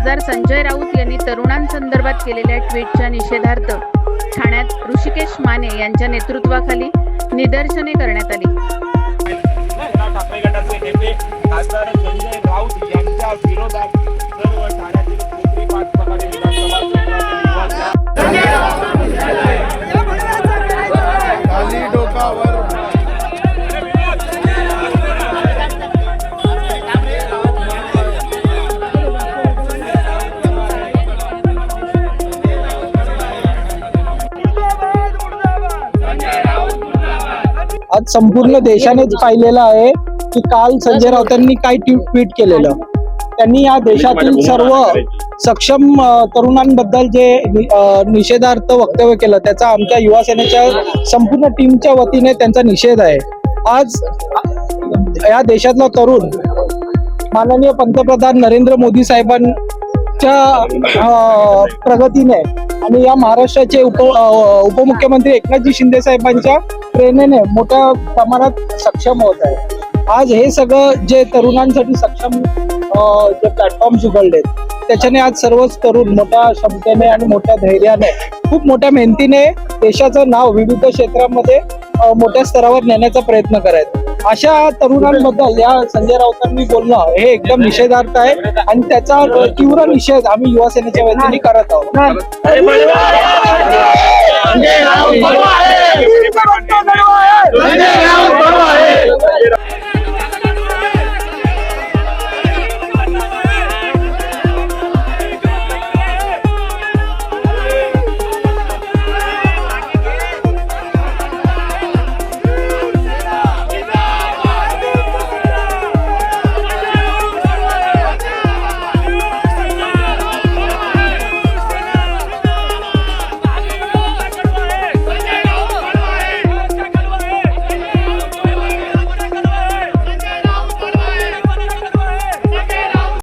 खासदार संजय राऊत यांनी तरुणांसंदर्भात केलेल्या ट्विटच्या निषेधार्थ ठाण्यात ऋषिकेश माने यांच्या नेतृत्वाखाली निदर्शने करण्यात आली। ठाकरे गटाचे नेते खासदार संजय राऊत यांच्या विरोधात सर्व ठाण्यातील कोकणी पाचपकाने विधानसभा आज संपूर्ण देशानेच पाहिलेलं आहे की काल संजय राऊतांनी काय ट्विट केलेलं। त्यांनी या देशातील सर्व सक्षम तरुणांबद्दल जे निषेधार्थ वक्तव्य केलं त्याचा आमच्या युवा सेनेच्या संपूर्ण टीमच्या वतीने त्यांचा निषेध आहे। आज या देशातला तरुण माननीय पंतप्रधान नरेंद्र मोदी साहेबांच्या प्रगतीने आणि या महाराष्ट्राचे उपमुख्यमंत्री एकनाथजी शिंदे साहेबांच्या प्रेरणेने मोठ्या प्रमाणात सक्षम होत आहे। आज हे सगळं जे तरुणांसाठी सक्षम जे प्लॅटफॉर्म्स उघडले त्याच्याने आज सर्वच तरुण मोठ्या क्षमतेने आणि मोठ्या धैर्याने खूप मोठ्या मेहनतीने देशाचं नाव विविध क्षेत्रामध्ये मोठ्या स्तरावर नेण्याचा प्रयत्न करायचा। अशा तरुणांबद्दल या संजय राऊतांनी बोलणं हे एकदम निषेधार्थ आहे आणि त्याचा तीव्र निषेध आम्ही युवा सेनेच्या वतीने करत आहोत।